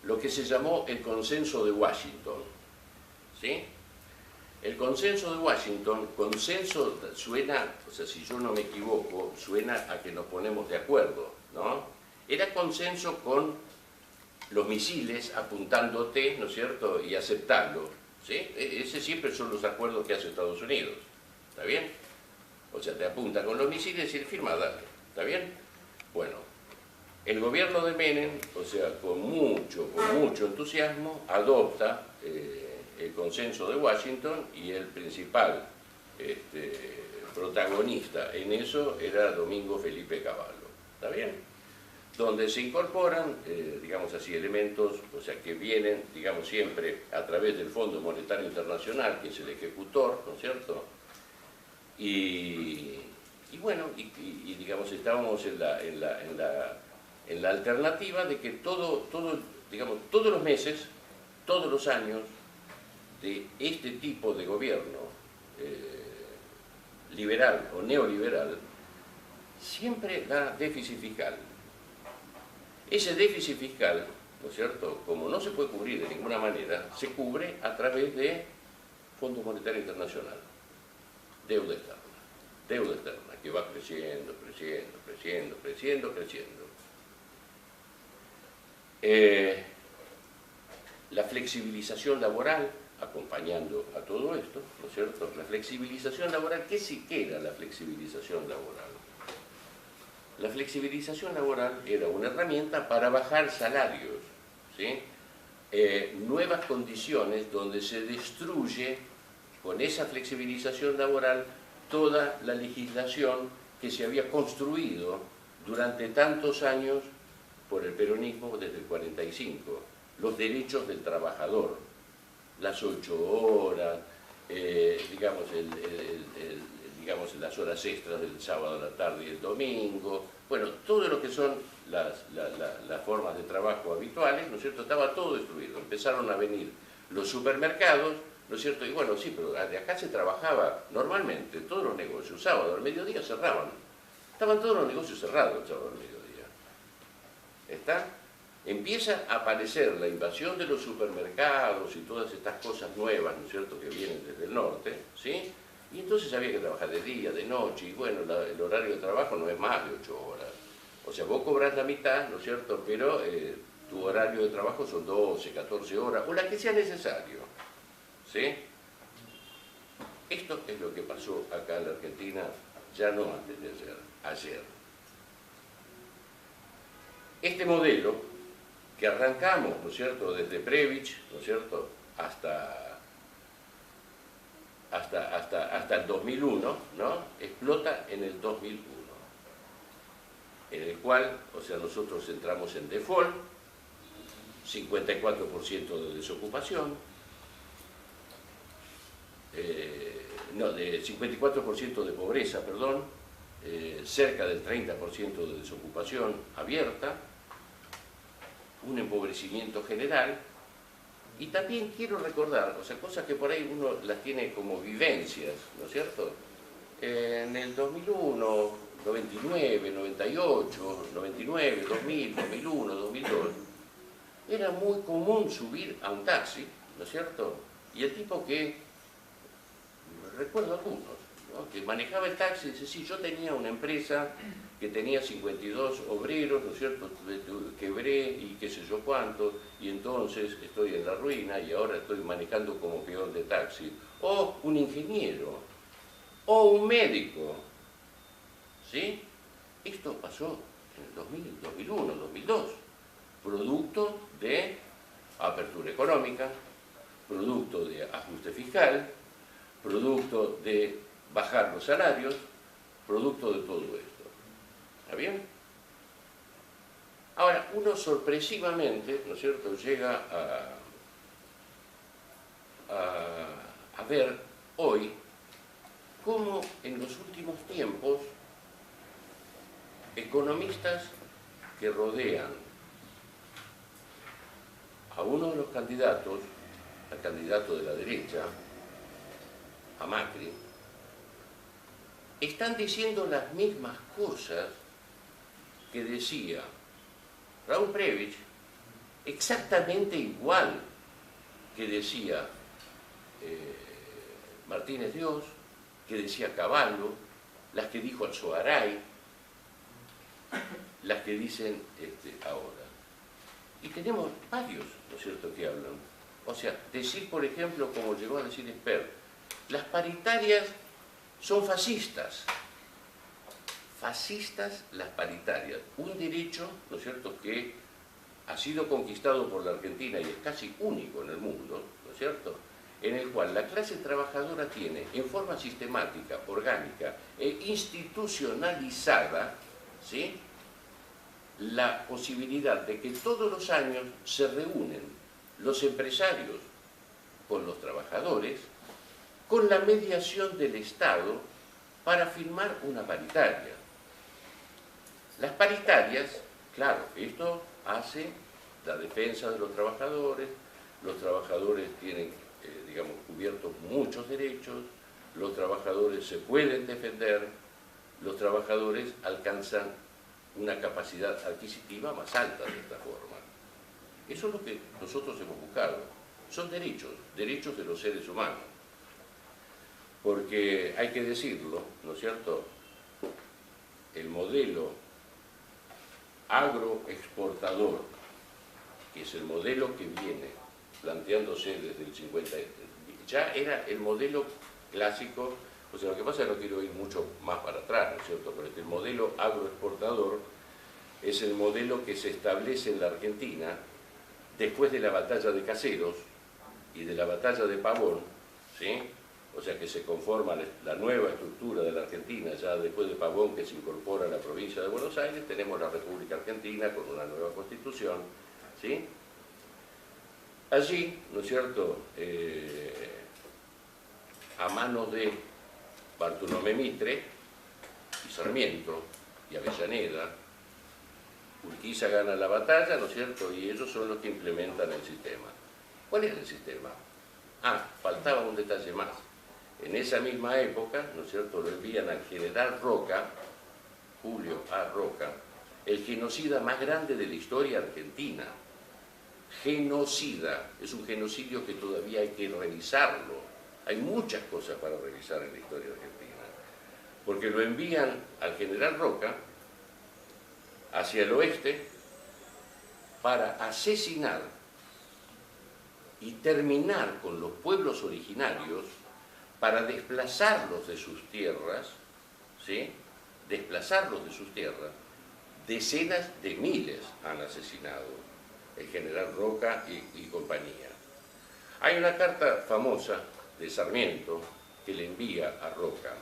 lo que se llamó el Consenso de Washington, ¿sí? El Consenso de Washington, consenso suena, o sea, si yo no me equivoco, suena a que nos ponemos de acuerdo, ¿no? Era consenso con los misiles apuntándote, ¿no es cierto?, y aceptarlo, ¿sí? Ese siempre son los acuerdos que hace Estados Unidos, ¿está bien? O sea, te apunta con los misiles y firma, dale, ¿está bien? Bueno, el gobierno de Menem, o sea, con mucho entusiasmo, adopta el Consenso de Washington, y el principal protagonista en eso era Domingo Felipe Cavallo, ¿está bien? Donde se incorporan, digamos así, elementos, o sea, que vienen, digamos, siempre a través del Fondo Monetario Internacional, que es el ejecutor, ¿no es cierto? Y bueno, digamos, estábamos en la alternativa de que digamos, todos los meses, todos los años, de este tipo de gobierno liberal o neoliberal, siempre da déficit fiscal. Ese déficit fiscal, ¿no es cierto?, como no se puede cubrir de ninguna manera, se cubre a través de Fondo Monetario Internacional, deuda externa, que va creciendo. La flexibilización laboral, acompañando a todo esto, ¿no es cierto? La flexibilización laboral, ¿qué era la flexibilización laboral? La flexibilización laboral era una herramienta para bajar salarios, ¿sí? Nuevas condiciones donde se destruye con esa flexibilización laboral toda la legislación que se había construido durante tantos años por el peronismo desde el 45, los derechos del trabajador, las 8 horas, digamos, las horas extras del sábado a la tarde y el domingo, bueno, todo lo que son las formas de trabajo habituales, ¿no es cierto?, estaba todo destruido. Empezaron a venir los supermercados, ¿no es cierto?, y bueno, sí, pero de acá se trabajaba normalmente, todos los negocios, sábado al mediodía cerraban, estaban todos los negocios cerrados el sábado al mediodía. ¿Está? Empieza a aparecer la invasión de los supermercados y todas estas cosas nuevas, ¿no es cierto?, que vienen desde el norte, ¿sí? Y entonces había que trabajar de día, de noche, y bueno, el horario de trabajo no es más de 8 horas. O sea, vos cobrás la mitad, ¿no es cierto?, pero tu horario de trabajo son 12, 14 horas, o la que sea necesario, ¿sí? Esto es lo que pasó acá en la Argentina, ya no antes de ayer. Este modelo, que arrancamos, ¿no es cierto?, desde Previch, ¿no es cierto?, hasta el 2001, ¿no?, explota en el 2001, en el cual, o sea, nosotros entramos en default, 54% de desocupación, de 54% de pobreza, perdón, cerca del 30% de desocupación abierta, un empobrecimiento general. Y también quiero recordar, o sea, cosas que por ahí uno las tiene como vivencias, ¿no es cierto? En el 2001, 99, 98, 99, 2000, 2001, 2002, era muy común subir a un taxi, ¿no es cierto? Y el tipo que, recuerdo algunos, ¿no?, que manejaba el taxi, dice, sí, yo tenía una empresa que tenía 52 obreros, ¿no es cierto?, quebré y qué sé yo cuánto, y entonces estoy en la ruina y ahora estoy manejando como peón de taxi. O un ingeniero, o un médico, ¿sí? Esto pasó en el 2000, 2001, 2002, producto de apertura económica, producto de ajuste fiscal, producto de bajar los salarios, producto de todo esto. ¿Está bien? Ahora, uno sorpresivamente, ¿no es cierto?, llega a ver hoy cómo en los últimos tiempos economistas que rodean a uno de los candidatos, al candidato de la derecha, a Macri, están diciendo las mismas cosas que decía Raúl Previch exactamente igual que decía Martínez Dios, que decía Cavallo, las que dijo Alzogaray, las que dicen ahora. Y tenemos varios, ¿no es cierto?, que hablan. O sea, decir, por ejemplo, como llegó a decir Esper, las paritarias son fascistas. Fascistas las paritarias. Un derecho, ¿no es cierto?, que ha sido conquistado por la Argentina y es casi único en el mundo, ¿no es cierto?, en el cual la clase trabajadora tiene, en forma sistemática, orgánica e institucionalizada, ¿sí?, la posibilidad de que todos los años se reúnen los empresarios con los trabajadores con la mediación del Estado para firmar una paritaria. Las paritarias, claro, esto hace la defensa de los trabajadores tienen, digamos, cubiertos muchos derechos, los trabajadores se pueden defender, los trabajadores alcanzan una capacidad adquisitiva más alta de esta forma. Eso es lo que nosotros hemos buscado. Son derechos de los seres humanos. Porque hay que decirlo, ¿no es cierto?, el modelo agroexportador, que es el modelo que viene planteándose desde el 50, ya era el modelo clásico. O sea, lo que pasa es que no quiero ir mucho más para atrás, ¿no es cierto?, pero el modelo agroexportador es el modelo que se establece en la Argentina después de la batalla de Caseros y de la batalla de Pavón, ¿sí? O sea, que se conforma la nueva estructura de la Argentina, ya después de Pavón, que se incorpora a la provincia de Buenos Aires, tenemos la República Argentina con una nueva constitución, ¿sí? Allí, ¿no es cierto?, a manos de Bartolomé Mitre y Sarmiento y Avellaneda, Urquiza gana la batalla, ¿no es cierto?, y ellos son los que implementan el sistema. ¿Cuál es el sistema? Faltaba un detalle más. En esa misma época, ¿no es cierto?, lo envían al general Roca, Julio A. Roca, el genocida más grande de la historia argentina. Genocida, es un genocidio que todavía hay que revisarlo. Hay muchas cosas para revisar en la historia argentina. Porque lo envían al general Roca hacia el oeste para asesinar y terminar con los pueblos originarios, para desplazarlos de sus tierras, ¿sí?, desplazarlos de sus tierras. Decenas de miles han asesinado el general Roca y compañía. Hay una carta famosa de Sarmiento que le envía a Roca,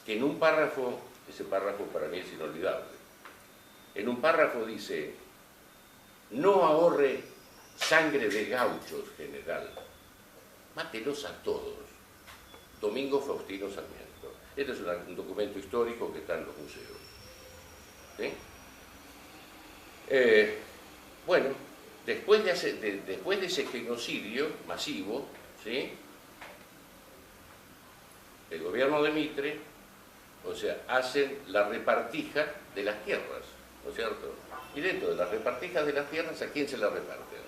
que en un párrafo, ese párrafo para mí es inolvidable, en un párrafo dice: no ahorre sangre de gauchos, general, mátelos a todos. Domingo Faustino Sarmiento. Este es un documento histórico que está en los museos, ¿sí? Bueno, después de ese genocidio masivo, ¿sí?, el gobierno de Mitre, o sea, hacen la repartija de las tierras, ¿no es cierto? Y dentro de las repartijas de las tierras, ¿a quién se las reparten?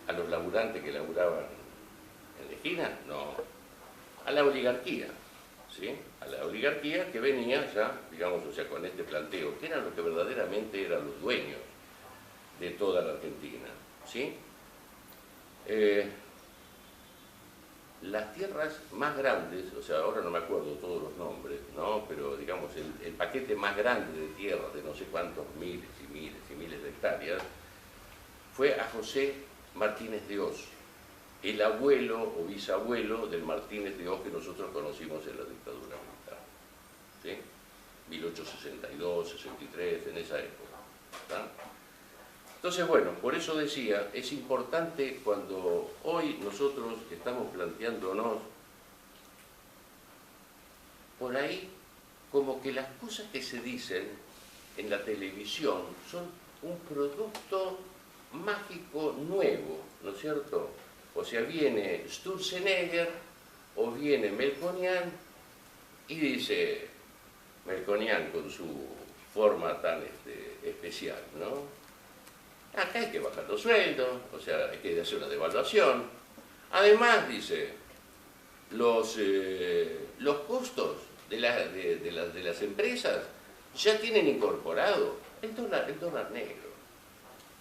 ¿A los laburantes que laburaban en la esquina? No. A la oligarquía, ¿sí?, a la oligarquía que venía ya, digamos, o sea, con este planteo, que eran los que verdaderamente eran los dueños de toda la Argentina, ¿sí? Las tierras más grandes, o sea, ahora no me acuerdo todos los nombres, ¿no?, pero digamos, el paquete más grande de tierras, de no sé cuántos miles y miles y miles de hectáreas, fue a José Martínez de Oz, el abuelo o bisabuelo del Martínez de Oz que nosotros conocimos en la dictadura militar, ¿sí?, 1862, 63, en esa época, ¿tá? Entonces, bueno, por eso decía, es importante cuando hoy nosotros estamos planteándonos por ahí como que las cosas que se dicen en la televisión son un producto mágico nuevo, ¿no es cierto? O sea, viene Sturzenegger o viene Melconian y dice, Melconian con su forma tan especial, ¿no? acá hay que bajar los sueldos, o sea, hay que hacer una devaluación. Además, dice, los costos de las empresas ya tienen incorporado el dólar negro.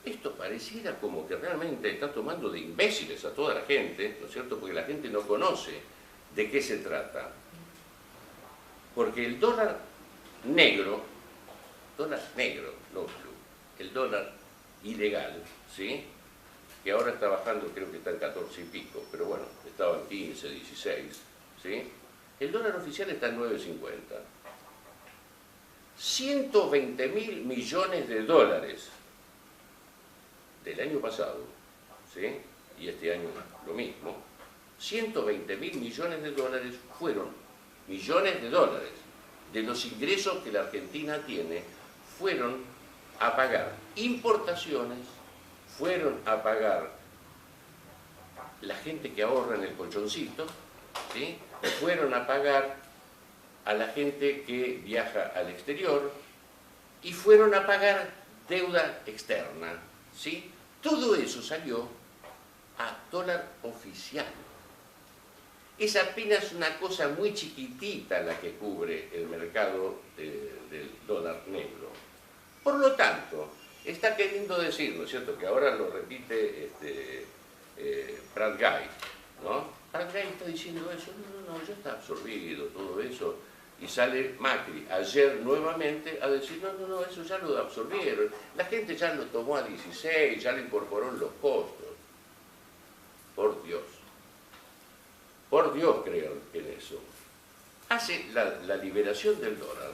Esto pareciera como que realmente está tomando de imbéciles a toda la gente, ¿no es cierto? Porque la gente no conoce de qué se trata. Porque el dólar negro, no blue, el dólar ilegal, ¿sí? Que ahora está bajando, creo que está en 14 y pico, pero bueno, estaba en 15, 16, ¿sí? El dólar oficial está en 9.50. 120.000 millones de dólares del año pasado, ¿sí? Y este año lo mismo. 120.000 millones de dólares fueron millones de dólares de los ingresos que la Argentina tiene, fueron a pagar importaciones, fueron a pagar la gente que ahorra en el colchoncito, ¿sí? Fueron a pagar a la gente que viaja al exterior y fueron a pagar deuda externa, ¿sí? Todo eso salió a dólar oficial. Es apenas una cosa muy chiquitita la que cubre el mercado del dólar negro. Por lo tanto, está queriendo decir, ¿no es cierto?, que ahora lo repite Prat Guy, ¿no? Prat Guy está diciendo eso, no, ya está absorbido todo eso. Y sale Macri ayer nuevamente a decir, no, eso ya lo absorbieron. La gente ya lo tomó a 16, ya le incorporó en los costos. Por Dios crean en eso. Hace la liberación del dólar.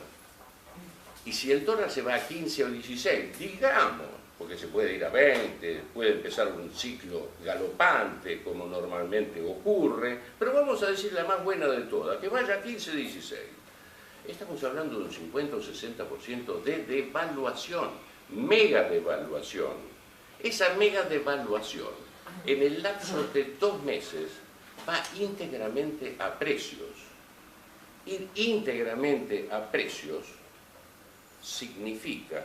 Y si el dólar se va a 15 o 16, digamos, porque se puede ir a 20, puede empezar un ciclo galopante, como normalmente ocurre, pero vamos a decir la más buena de todas, que vaya a 15 o 16. Estamos hablando de un 50 o 60% de devaluación, mega devaluación. Esa mega devaluación, en el lapso de 2 meses, va íntegramente a precios. Ir íntegramente a precios significa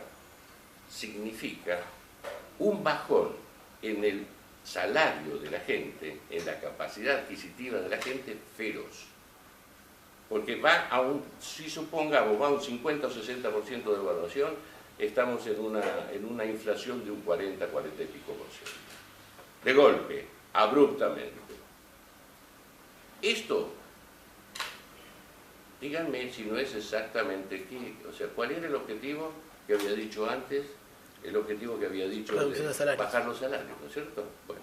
un bajón en el salario de la gente, en la capacidad adquisitiva de la gente, feroz. Porque va a si supongamos, va a un 50 o 60% de devaluación, estamos en una inflación de un 40, 40 y pico por ciento. De golpe, abruptamente. Esto, díganme si no es exactamente qué, o sea, ¿cuál era el objetivo que había dicho antes? El objetivo que había dicho de bajar los salarios, ¿no es cierto? Bueno,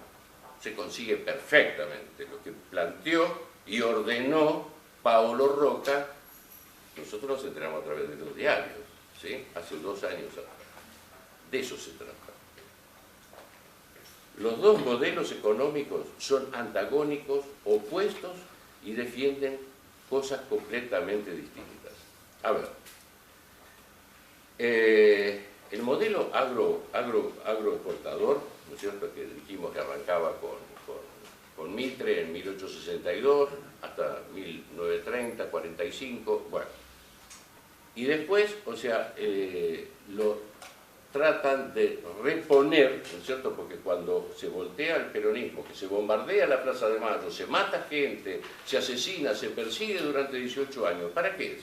se consigue perfectamente lo que planteó y ordenó Paolo Roca. Nosotros nos enteramos a través de los diarios, ¿sí? Hace 2 años atrás. De eso se trata. Los dos modelos económicos son antagónicos, opuestos y defienden cosas completamente distintas. A ver, el modelo agroexportador, ¿no es cierto?, que dijimos que arrancaba con Mitre en 1862 hasta 1930, 45, bueno. Y después, o sea, lo tratan de reponer, ¿no es cierto?, porque cuando se voltea el peronismo, que se bombardea la Plaza de Mayo, se mata gente, se asesina, se persigue durante 18 años, ¿para qué es?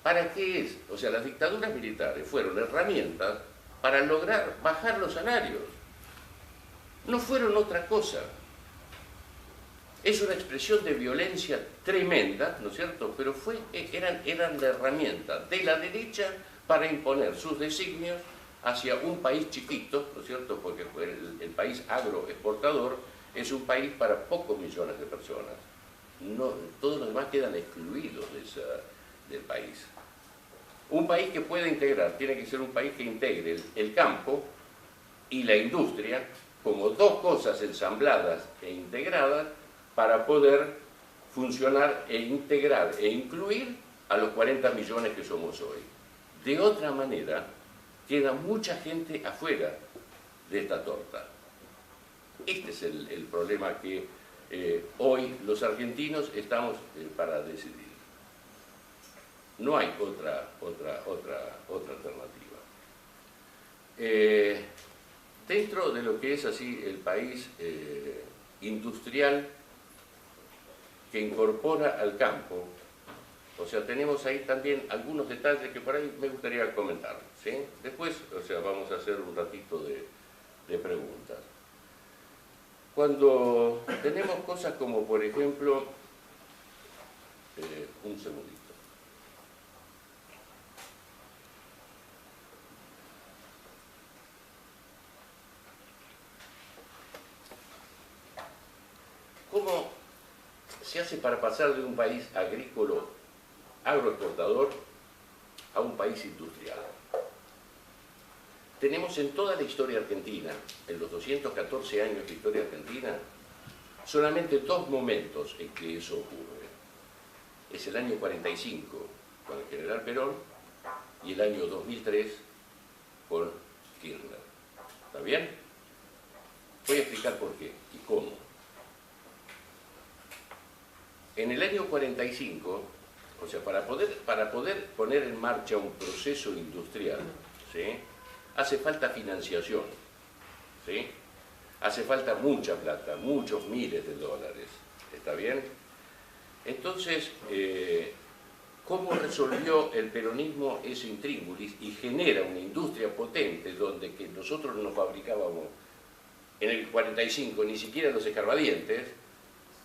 ¿Para qué es? O sea, las dictaduras militares fueron herramientas para lograr bajar los salarios. No fueron otra cosa. Es una expresión de violencia tremenda, ¿no es cierto?, pero eran la herramienta de la derecha para imponer sus designios hacia un país chiquito, ¿no es cierto?, porque el país agroexportador es un país para pocos millones de personas. No, todos los demás quedan excluidos del país. Un país que pueda integrar, tiene que ser un país que integre el campo y la industria como dos cosas ensambladas e integradas para poder funcionar e integrar e incluir a los 40 millones que somos hoy. De otra manera, queda mucha gente afuera de esta torta. Este es el problema que hoy los argentinos estamos para decidir. No hay otra alternativa. dentro de lo que es así el país industrial que incorpora al campo, o sea, tenemos ahí también algunos detalles que por ahí me gustaría comentar, ¿sí? Después, o sea, vamos a hacer un ratito de preguntas. Cuando tenemos cosas como, por ejemplo, un segundito. ¿Cómo se hace para pasar de un país agrícola, agroexportador, a un país industrial? Tenemos en toda la historia argentina, en los 214 años de historia argentina, solamente dos momentos en que eso ocurre. Es el año 45 con el general Perón y el año 2003 con Kirchner. ¿Está bien? Voy a explicar por qué y cómo. En el año 45, o sea, para poder poner en marcha un proceso industrial, ¿sí?, hace falta financiación, ¿sí? Hace falta mucha plata, muchos miles de dólares, ¿está bien? Entonces, ¿cómo resolvió el peronismo ese intríngulis y genera una industria potente donde que nosotros no fabricábamos en el 45 ni siquiera los escarbadientes,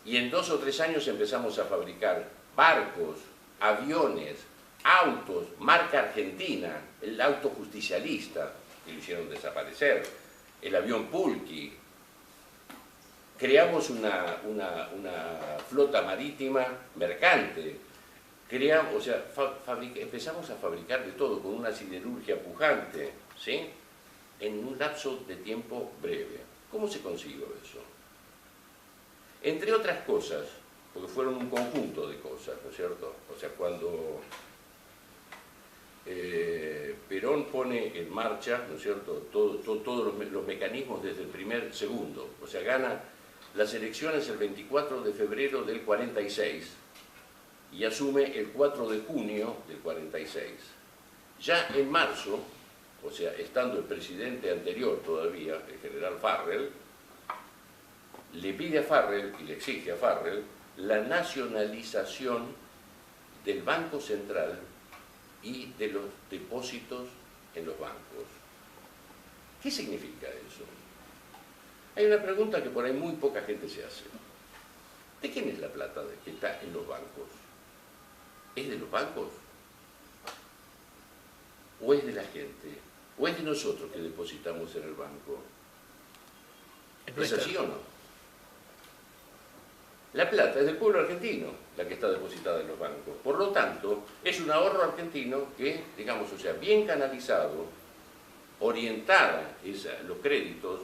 y en 2 o 3 años empezamos a fabricar barcos, aviones, autos, marca argentina, el auto justicialista, que lo hicieron desaparecer, el avión Pulqui. Creamos una flota marítima mercante, o sea, empezamos a fabricar de todo con una siderurgia pujante, ¿sí?, en un lapso de tiempo breve. ¿Cómo se consiguió eso? Entre otras cosas, porque fueron un conjunto de cosas, ¿no es cierto? O sea, cuando Perón pone en marcha, ¿no es cierto?, todos los mecanismos desde el primer segundo, o sea, gana las elecciones el 24 de febrero del 46 y asume el 4 de junio del 46. Ya en marzo, o sea, estando el presidente anterior todavía, el general Farrell, le pide a Farrell y le exige a Farrell la nacionalización del Banco Central y de los depósitos en los bancos. ¿Qué significa eso? Hay una pregunta que por ahí muy poca gente se hace. ¿De quién es la plata que está en los bancos? ¿Es de los bancos? ¿O es de la gente? ¿O es de nosotros que depositamos en el banco? ¿Es así o no? La plata es del pueblo argentino, la que está depositada en los bancos. Por lo tanto, es un ahorro argentino que, digamos, o sea, bien canalizado, orientada los créditos,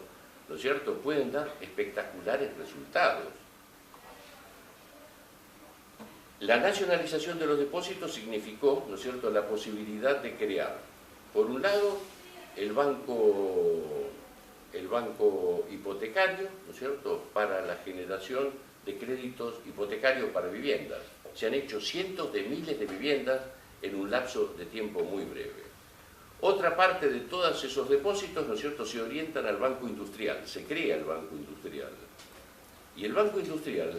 ¿no es cierto?, pueden dar espectaculares resultados. La nacionalización de los depósitos significó, ¿no es cierto?, la posibilidad de crear, por un lado, el banco hipotecario, ¿no es cierto?, para la generación de créditos hipotecarios para viviendas. Se han hecho cientos de miles de viviendas en un lapso de tiempo muy breve. Otra parte de todos esos depósitos, ¿no es cierto?, se orientan al banco industrial, se crea el banco industrial. Y el banco industrial,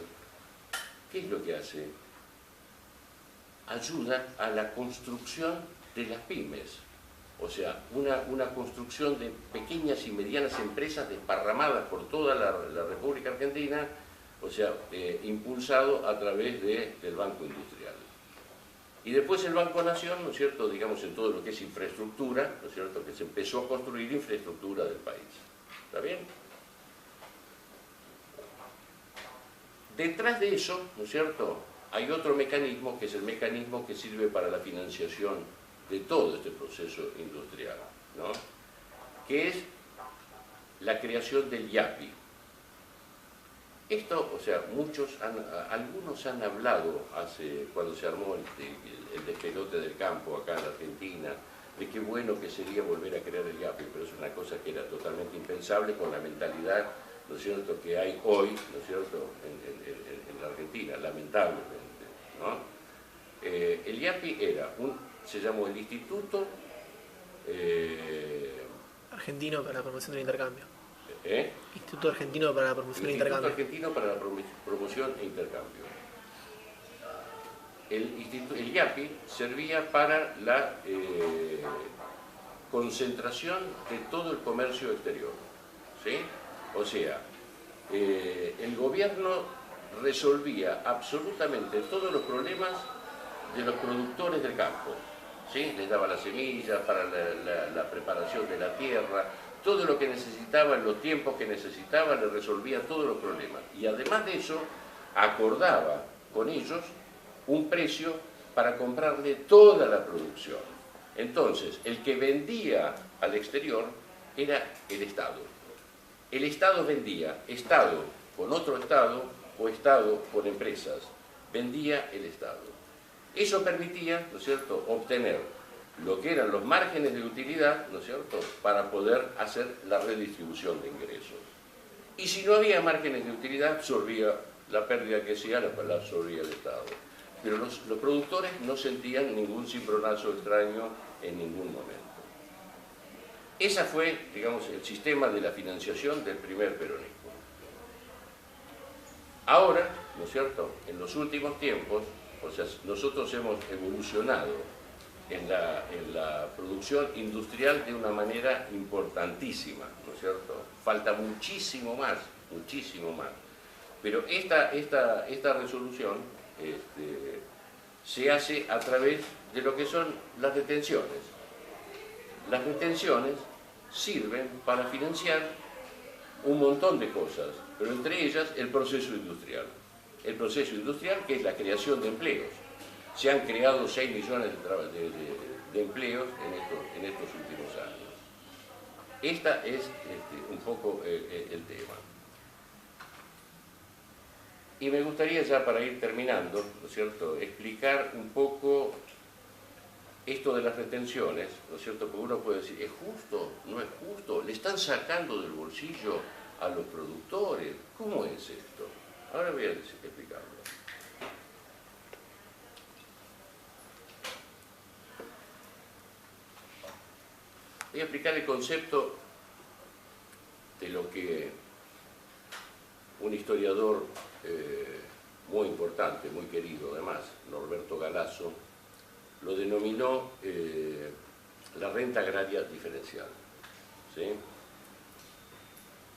¿qué es lo que hace? Ayuda a la construcción de las pymes, o sea, una construcción de pequeñas y medianas empresas desparramadas por toda la República Argentina, o sea, impulsado a través del Banco Industrial. Y después el Banco Nación, ¿no es cierto?, digamos, en todo lo que es infraestructura, ¿no es cierto?, que se empezó a construir infraestructura del país. ¿Está bien? Detrás de eso, ¿no es cierto?, hay otro mecanismo, que es el mecanismo que sirve para la financiación de todo este proceso industrial, ¿no?, que es la creación del IAPI. Esto, o sea, algunos han hablado cuando se armó el despelote del campo acá en Argentina, de qué bueno que sería volver a crear el IAPI, pero es una cosa que era totalmente impensable con la mentalidad, ¿no es cierto?, que hay hoy, ¿no es cierto?, en la Argentina, lamentablemente, ¿no? El IAPI se llamó el Instituto Argentino para la Promoción del Intercambio. ¿Eh? Instituto Argentino para la Promoción del Intercambio. Instituto Argentino para la Promoción e Intercambio. El IAPI servía para la concentración de todo el comercio exterior, ¿sí? O sea, el gobierno resolvía absolutamente todos los problemas de los productores del campo, ¿sí? Les daba las semillas para la preparación de la tierra, todo lo que necesitaban, los tiempos que necesitaban, les resolvía todos los problemas. Y además de eso, acordaba con ellos un precio para comprarle toda la producción. Entonces, el que vendía al exterior era el Estado. El Estado vendía, Estado con otro Estado o Estado con empresas. Vendía el Estado. Eso permitía, ¿no es cierto?, obtener lo que eran los márgenes de utilidad, ¿no es cierto?, para poder hacer la redistribución de ingresos. Y si no había márgenes de utilidad, absorbía la pérdida que sea, la absorbía el Estado. Pero los productores no sentían ningún cimbronazo extraño en ningún momento. Ese fue, digamos, el sistema de la financiación del primer peronismo. Ahora, ¿no es cierto?, en los últimos tiempos, o sea, nosotros hemos evolucionado en la producción industrial de una manera importantísima, ¿no es cierto? Falta muchísimo más, muchísimo más. Pero esta resolución se hace a través de lo que son las retenciones. Las retenciones sirven para financiar un montón de cosas, pero entre ellas el proceso industrial. El proceso industrial, que es la creación de empleos. Se han creado 6 millones de empleos en estos últimos años. Este es un poco el tema. Y me gustaría ya para ir terminando, ¿no es cierto?, explicar un poco esto de las retenciones, ¿no es cierto?, porque uno puede decir, ¿es justo? ¿No es justo? ¿Le están sacando del bolsillo a los productores? ¿Cómo es esto? Ahora voy a explicarlo. Voy a explicar el concepto de lo que un historiador muy importante, muy querido además, Norberto Galasso, lo denominó la renta agraria diferencial. ¿Sí?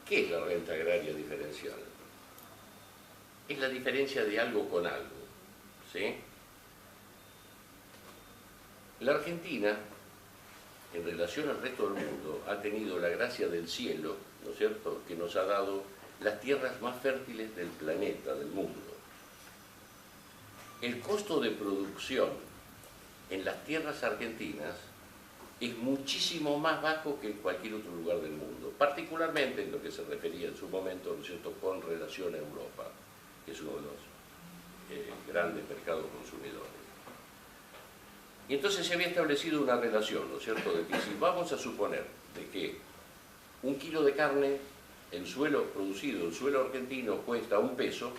¿Qué es la renta agraria diferencial? Es la diferencia de algo con algo. ¿Sí? La Argentina, en relación al resto del mundo, ha tenido la gracia del cielo, ¿no es cierto?, que nos ha dado las tierras más fértiles del planeta, del mundo. El costo de producción en las tierras argentinas es muchísimo más bajo que en cualquier otro lugar del mundo, particularmente en lo que se refería en su momento, ¿no es cierto?, con relación a Europa, que es uno de los grandes mercados consumidores. Y entonces se había establecido una relación, ¿no es cierto?, de que si vamos a suponer de que un kilo de carne en suelo producido, en suelo argentino, cuesta 1 peso,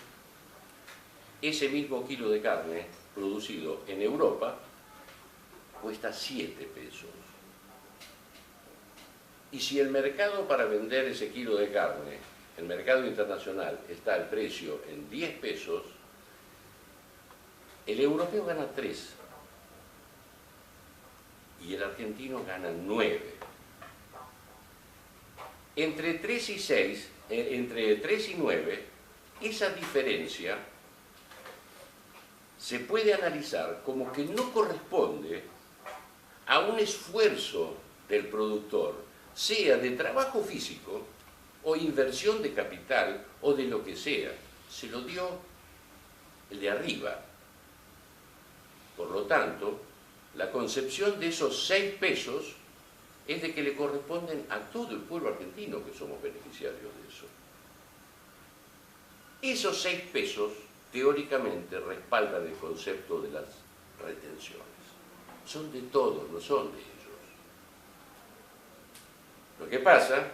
ese mismo kilo de carne producido en Europa cuesta 7 pesos. Y si el mercado para vender ese kilo de carne, el mercado internacional, está al precio en 10 pesos, el europeo gana 3 y el argentino gana 9. Entre 3 y 6, entre 3 y 9, esa diferencia se puede analizar como que no corresponde a un esfuerzo del productor, sea de trabajo físico o inversión de capital o de lo que sea. Se lo dio el de arriba. Por lo tanto, la concepción de esos 6 pesos es de que le corresponden a todo el pueblo argentino, que somos beneficiarios de eso. Esos 6 pesos, teóricamente, respaldan el concepto de las retenciones. Son de todos, no son de ellos. Lo que pasa,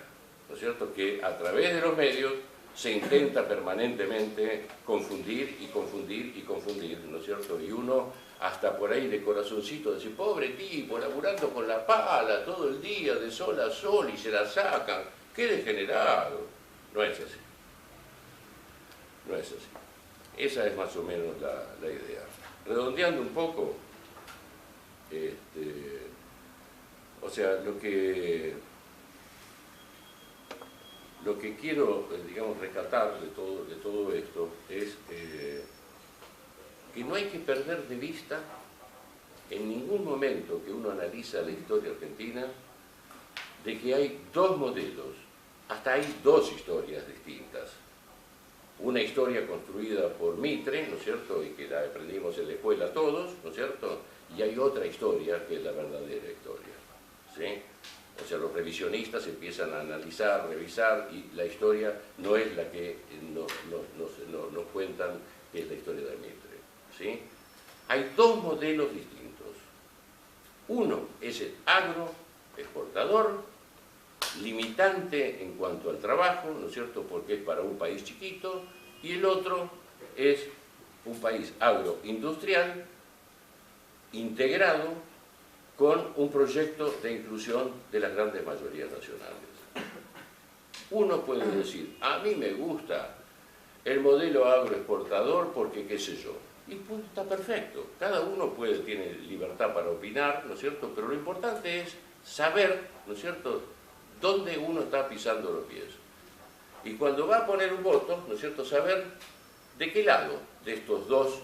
¿no es cierto?, que a través de los medios se intenta permanentemente confundir y confundir y confundir, ¿no es cierto?, y uno hasta por ahí de corazoncito, decir, pobre tipo, laburando con la pala todo el día, de sol a sol, y se la sacan, qué degenerado. No es así. No es así. Esa es más o menos la idea. Redondeando un poco, o sea, lo que quiero, digamos, rescatar de todo esto es que no hay que perder de vista en ningún momento que uno analiza la historia argentina de que hay dos modelos, hasta hay dos historias distintas. Una historia construida por Mitre, ¿no es cierto?, y que la aprendimos en la escuela todos, ¿no es cierto?, y hay otra historia que es la verdadera historia, ¿sí? O sea, los revisionistas empiezan a analizar, revisar, y la historia no es la que nos cuentan, que es la historia de Mitre, ¿sí? Hay dos modelos distintos. Uno es el agroexportador, limitante en cuanto al trabajo, ¿no es cierto?, porque es para un país chiquito, y el otro es un país agroindustrial, integrado, con un proyecto de inclusión de las grandes mayorías nacionales. Uno puede decir, a mí me gusta el modelo agroexportador porque qué sé yo, y pues está perfecto, cada uno tiene libertad para opinar, ¿no es cierto?, pero lo importante es saber, ¿no es cierto?, dónde uno está pisando los pies. Y cuando va a poner un voto, ¿no es cierto?, saber de qué lado de estos dos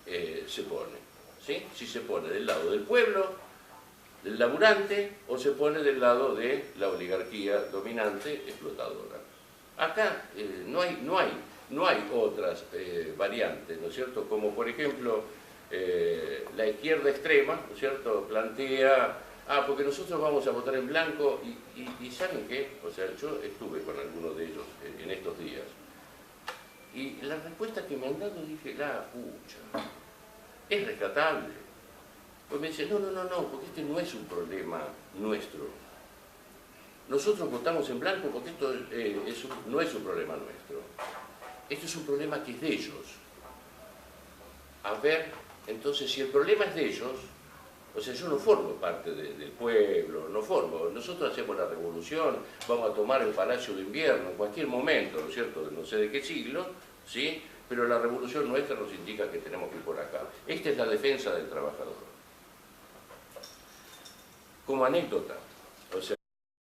se pone, ¿sí? Si se pone del lado del pueblo, del laburante, o se pone del lado de la oligarquía dominante explotadora. Acá no hay otras variantes, ¿no es cierto?, como por ejemplo la izquierda extrema, ¿no es cierto?, plantea, porque nosotros vamos a votar en blanco, y ¿saben qué? O sea, yo estuve con algunos de ellos en estos días, y la respuesta que me han dado, dije, la pucha, es rescatable. Pues me dicen, no, porque este no es un problema nuestro. Nosotros votamos en blanco porque esto no es un problema nuestro. Esto es un problema que es de ellos. A ver, entonces, si el problema es de ellos, o sea, yo no formo parte del pueblo, no formo. Nosotros hacemos la revolución, vamos a tomar el Palacio de Invierno en cualquier momento, ¿no es cierto?, no sé de qué siglo, ¿sí?, pero la revolución nuestra nos indica que tenemos que ir por acá. Esta es la defensa del trabajador. Como anécdota,